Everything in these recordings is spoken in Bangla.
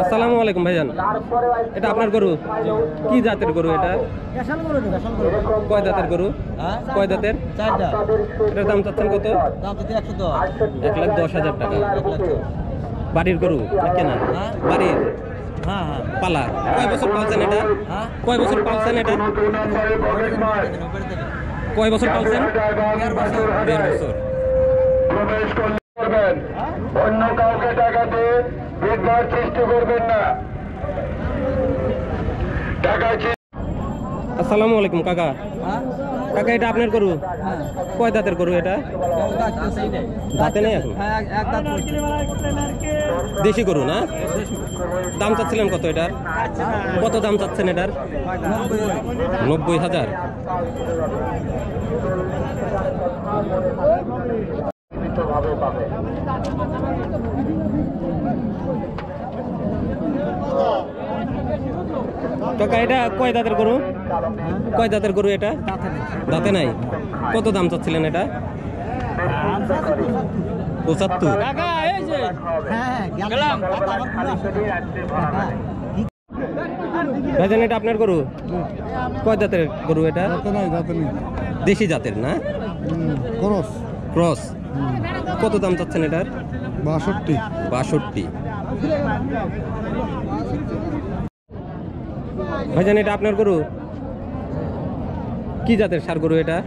আসসালামু আলাইকুম ভাইজান, এটা আপনার গরু? কি জাতের গরু এটা? কয় দাঁতের গরু? কয় দাঁতের? এটার দাম চাচ্ছেন কত? 1,10,000 টাকা। বাড়ির গরু কেনা? বাড়ির পালা? কয় বছর পালছেন এটা? কয় বছর পালছেন এটা? কয় বছর পালছেন? 1.5 বছর। অন্য কাউকে টাকা দিয়ে বিধবার সৃষ্টি করবেন না। আসসালামু আলাইকুম কাকা। কাকা এটা আপনার গরু? কয় দাঁতের গরু এটা? দাঁতে নেই এখন? দেশি গরু না? দাম চাচ্ছিলেন কত এটার? কত দাম চাচ্ছেন এটার? 90,000। কাকা এটা কয় দাঁতের গরু? কয় দাঁতের গরু এটা? দাঁতে নাই। কত দাম চাচ্ছিলেন এটা? 75। ভাইজান এটা আপনার গরু? কয় দাঁতের গরু এটা? দেশি জাতের না? ক্রস। কত দাম চাচ্ছেন এটার? 62। ভাইজান এটা আপনার গরু? কি জাতের ষাঁড় গরু এটা?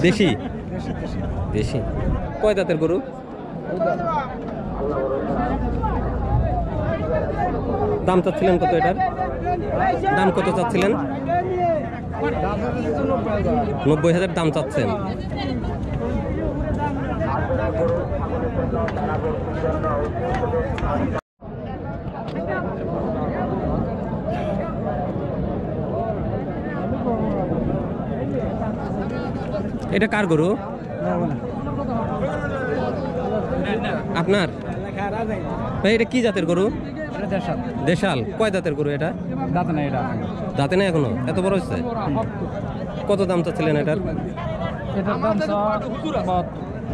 দেশি। দেশি। কয় দাঁতের গরু? দাম চাচ্ছিলেন কত এটার? দাম কত চাচ্ছিলেন? 90,000 দাম চাচ্ছেন। এটা কার গরু? আপনার? ভাই এটা কি জাতের গরু? দেশাল। কয় দাঁতের গরু এটা? দাঁতে নাই এখনো? এত বড় হচ্ছে? কত দাম চাচ্ছিলেন এটার?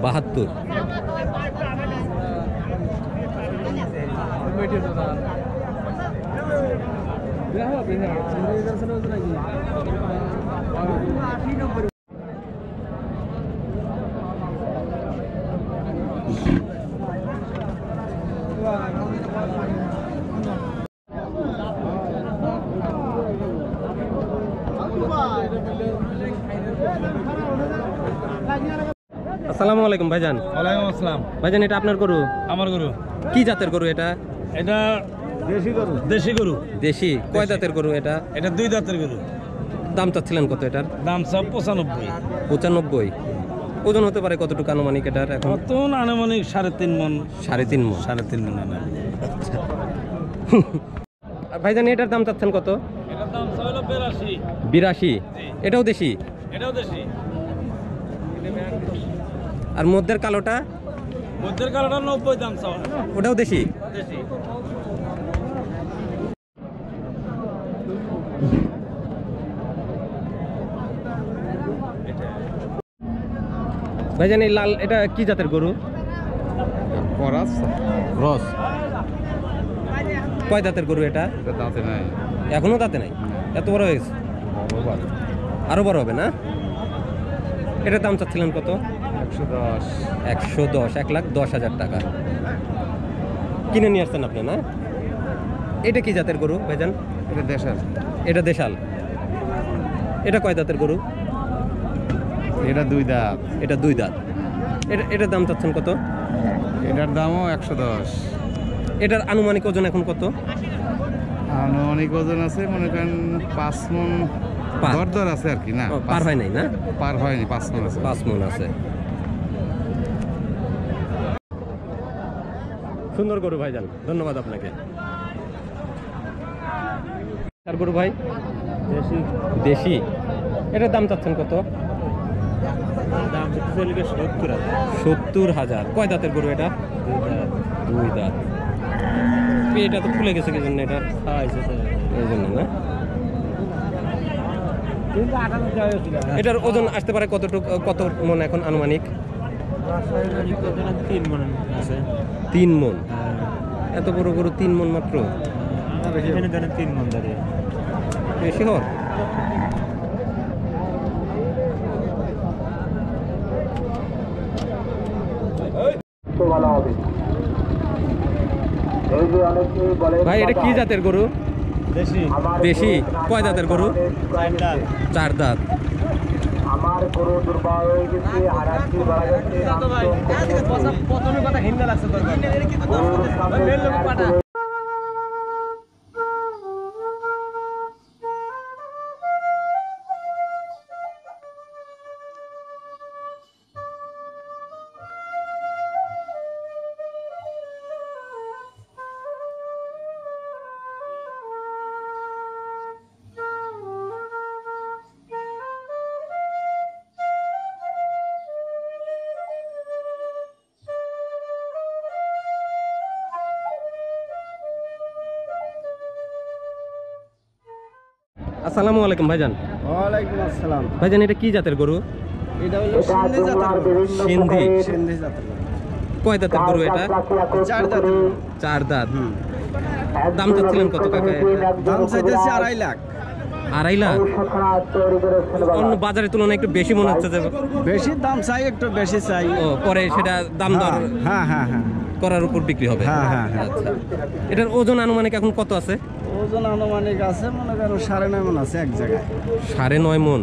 72। আসসালামু আলাইকুম ভাইজান। ওয়ালাইকুম আসসালাম। ভাইজান এটা আপনার গরু? আমার গরু। কি জাতের গরু এটা? এটা দেশি গরু। দেশি গরু। দেশি। কয় দাঁতের গরু এটা? এটা 2 দাঁতের গরু। দাম চাচ্ছিলেন কত এটার? দাম সব 95। 95। ওজন হতে পারে কতটুকু আনুমানিক এটার এখন? কতন আনুমানিক 3.5 মণ। 3.5 মণ। 3.5 মণ আনা। ভাইজান এটার দাম চাচ্ছেন কত? এটার দাম হলো 82। 82। এটাও দেশি? এটাও দেশি। আর মধ্যের কালোটা? মধ্যের কালোটা 90 দাম চাওয়া। ওটাও দেশি? দেশি। ভাইজান এই লাল এটা কি জাতের গরু? ক্রস। কয় দাঁতের গরু এটা? দাঁতে নাই। এখনো দাঁতে নাই? এত বড় হয়েছে? আরো বড় হবে না? এটার দাম চাচ্ছিলেন কত? 110। 1,10,000 টাকা। কিনে নিয়ে আসছেন আপনি না? এটা কি জাতের গরু ভাইজান? এটা দেশাল। এটা দেশাল। এটা কয় দাঁতের গরু? এটা 2 দাঁত। এটা 2 দাঁত। এটার দাম চাচ্ছেন কত? এটার দামও 110। এটার আনুমানিক ওজন এখন কত? আনুমানিক ওজন আছে মনে করেন 5 মণ পার। দর আছে আর কি না, ও, পার হয় নাই না? পার হয়নি, 5 মণ আছে। 5 মণ আছে। সুন্দর গরু ভাইজান, ধন্যবাদ আপনাকে। আর গরু ভাই দেশি, এটার দাম চাচ্ছেন কত? দাম 70,000। কয় দাঁতের গরু এটা? 2 দাঁত। এটা তো ফুলে গেছে কি জন্য? এটা এই জন্য না? এটার ওজন আসতে পারে কতটুকু, কত মণ এখন আনুমানিক? 3 মণ আছে। 3 মণ? এত বড় গরু 3 মণ মাত্র? এখানে ধরেন 3 মণ দাঁড়িয়ে বেশি হওয়ার। ভালো হবে। এই যে অনেকেই বলে ভাই এটা কি জাতের গরু? দেশি। কয় দাঁতের গরু? 4 দাঁত। আমার গরু দুর্বল হয়ে গেছে, হারাচ্ছি বাড়া যাচ্ছে, প্রথমে কথা হিন্দা লাগছে তোর গরুর সামনে আসসালামু আলাইকুম ভাইজান। ওয়ালাইকুম আসসালাম। ভাইজান এটা কি জাতের গরু? এটা হলো সিন্ধি জাতের গরু। সিন্ধি। সিন্ধি জাতের গরু। কয় দাঁতের গরু এটা? 4 দাঁতের গরু। 4 দাঁত। দাম চাচ্ছিলেন কত কাকা? দাম চাইতেছি 2.5 লাখ। 2.5 লাখ? অন্য বাজারের তুলনায় একটু বেশি মনে হচ্ছে যে। বেশি দাম চাই, একটু বেশি চাই। ও, পরে সেটা দাম দর হ্যাঁ হ্যাঁ হ্যাঁ করার উপর বিক্রি হবে। হ্যাঁ, হ্যাঁ, হ্যাঁ। আচ্ছা, এটার ওজন আনুমানিক এখন কত আছে? ওজন আনুমানিক আছে মনে করো 9.5 মণ আছে এক জায়গায়। 9.5 মণ।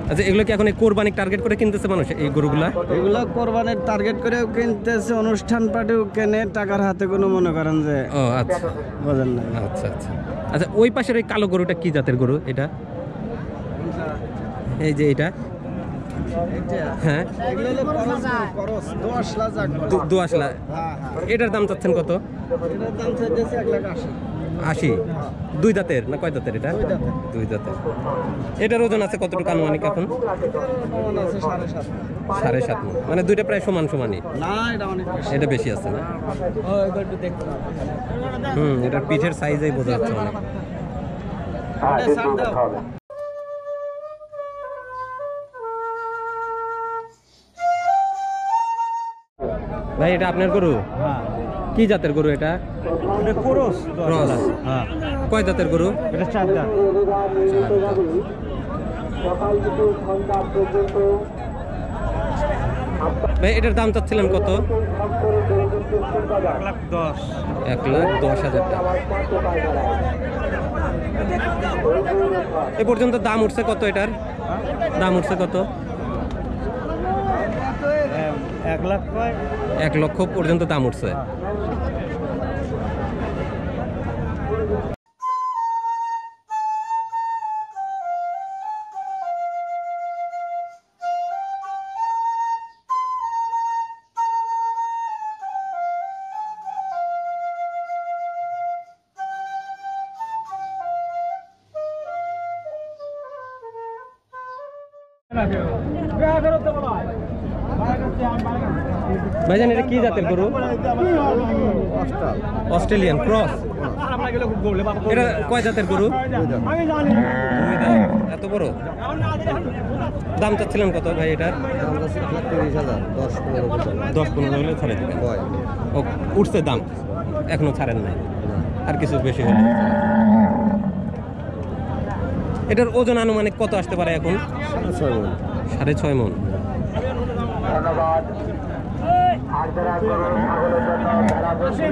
আচ্ছা, এগুলো কি এখন এই কোরবানির টার্গেট করে কিনতেছে মানুষ এই গরুগুলা? এগুলো কোরবানির টার্গেট করেও কিনতেছে, অনুষ্ঠান পার্টিও কেনে, টাকার হাতে কোনো মনে করেন যে। ও আচ্ছা, বোঝেন না। আচ্ছা আচ্ছা। আচ্ছা, ওই পাশের ওই কালো গরুটা কি জাতের গরু এটা? এই যে এটা, হ্যাঁ, এগুলো হলো করস 10 লাখ জাত। দোআঁশলা। হ্যাঁ হ্যাঁ। এটার দাম চাচ্ছেন কত? এটার দাম চাইতেছে 1,80,000। 80। 2 দাঁতের না কয় দাঁতের এটা? 2 দাঁতের। এটার ওজন আছে কতটুকু আনুমানিক এখন? মণ আছে 7.5। 7.5 মণ, মানে দুইটা প্রায় সমান সমানই। না, এটা অনেক বেশি। এটা বেশি আছে না? ও, এটা একটু দেখতে হবে। এটার পিঠের সাইজেই বোঝা যাচ্ছে অনেক। হ্যাঁ, এটা ছাড় দাও। হবে। ভাই এটা আপনার গরু? হ্যাঁ। কি জাতের গরু এটা? এটা করস। ক্রস। হ্যাঁ। কয় দাঁতের গরু? এটা 4 দাঁত। সকাল থেকে সন্ধ্যা পর্যন্ত ভাই এটার দাম চাচ্ছিলেন কত? 1,10,000। 1,10,000 টাকা। এ পর্যন্ত দাম উঠছে কত এটার? দাম উঠছে কত? 1 লাখ কয়? 1 লক্ষ পর্যন্ত দাম উঠছে। ভাইজান এটা কি জাতের গরু? Australian cross. এটা কয় জাতের গরু? 2 দাঁত। এত বড়? দাম চাচ্ছিলেন কত ভাই এটার? 10-15 হলে ছাড়ে দিবেন। ও, উঠছে দাম, এখনো ছাড়েন নাই, আর কিছু বেশি হলে। এটার ওজন আনুমানিক কত আসতে পারে এখন? 6.5 মণ। ধন্যবাদ। আর যারা গরু ছাগলের জন্য ভেড়া বসে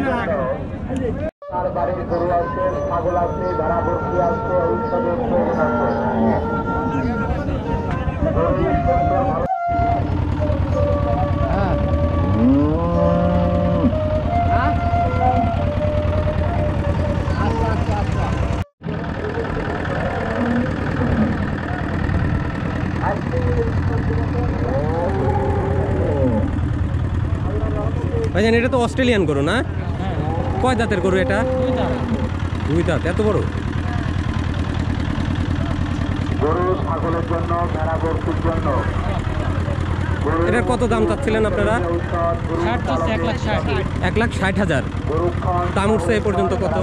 তার বাড়ির গরু আছে, ছাগল আছে, ভেড়া বসি আছে, এই সব ভাইজান এটা তো অস্ট্রেলিয়ান গরু না? কয় দাঁতের গরু এটা? দুই দাঁত। এত বড়? গরু ছাগলের জন্য, ভেড়া গরুর জন্য। এটার কত দাম চাচ্ছিলেন আপনারা? 1,60,000। গরু খান দাম উঠছে এ পর্যন্ত কত?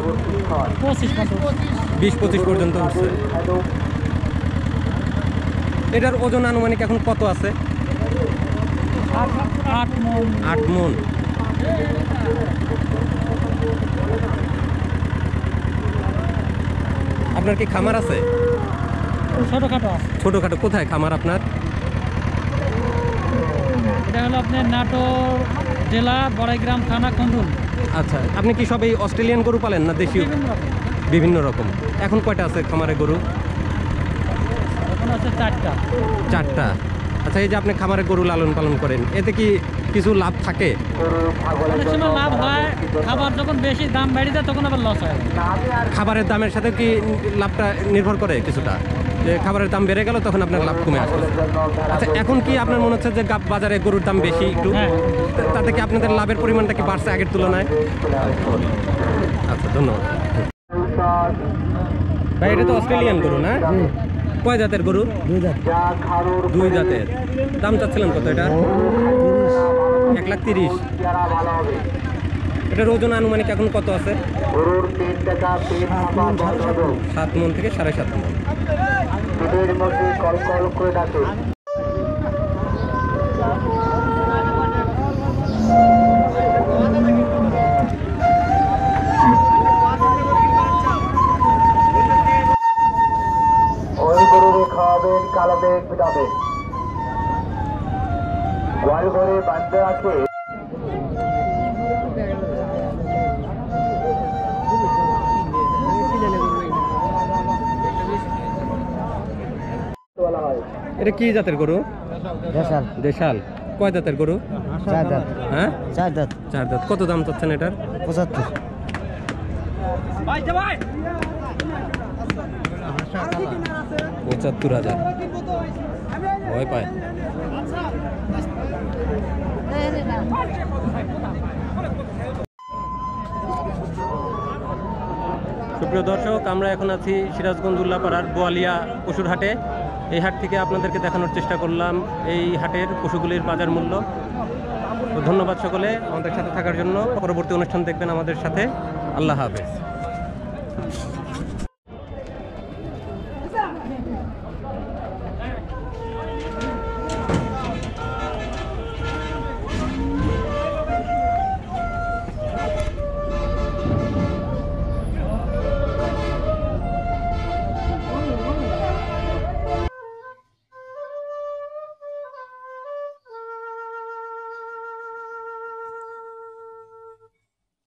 20-25 পর্যন্ত উঠছে। এটার ওজন আনুমানিক এখন কত আছে? 8 মণ। আপনার কি খামার আছে? ছোটখাটো। কোথায় খামার আপনার? এটা হলো আপনার নাটোর জেলা বড়াইগ্রাম থানা খন্দুল। আচ্ছা, আপনি কি সব এই অস্ট্রেলিয়ান গরু পালেন না দেশীয়? বিভিন্ন রকম। এখন কয়টা আছে খামারে গরু? এখন আছে 4টা। আচ্ছা, এই যে আপনি খামারে গরু লালন পালন করেন, এতে কি কিছু লাভ থাকে? অনেক সময় লাভ হয়, খাবার যখন বেশি দাম বেড়ে যায় তখন আবার লস হয়। খাবারের দামের সাথে কি লাভটা নির্ভর করে কিছুটা? যে খাবারের দাম বেড়ে গেল তখন আপনার লাভ কমে আসবে। আচ্ছা, এখন কি আপনার মনে হচ্ছে যে বাজারে গরুর দাম বেশি একটু? তাতে কি আপনাদের লাভের পরিমাণটা কি বাড়ছে আগের তুলনায়? আচ্ছা, ধন্যবাদ ভাই। এটা তো অস্ট্রেলিয়ান গরু না? কয় জাতের গরু? দুই জাতের। দাম চাচ্ছিলেন কত এটা? 1,30,000। এটার ওজন আনুমানিক এখন কত আছে? গরুর 3 টাকা 7 মণ থেকে 7.5 মণ। পেটের মধ্যে কলকল করে ডাকে। ওই গরুরে খাওয়াবেন, কালো মেঘ মিটাবেন। গোয়াল ঘরে বাঁধতে আছে। এটা কি জাতের গরু? দেশাল। কয় দাঁতের গরু? 4 দাঁত। হ্যাঁ, 4 দাঁত। 4 দাঁত। কত দাম চাচ্ছেন এটার? 75। 75,000। ভয় পায়। সুপ্রিয় দর্শক, আমরা এখন আছি সিরাজগঞ্জ উল্লাপাড়ার বোয়ালিয়া পশুর হাটে। এই হাট থেকে আপনাদেরকে দেখানোর চেষ্টা করলাম এই হাটের পশুগুলির বাজার মূল্য। তো ধন্যবাদ সকলে আমাদের সাথে থাকার জন্য। পরবর্তী অনুষ্ঠান দেখবেন আমাদের সাথে। আল্লাহ হাফেজ।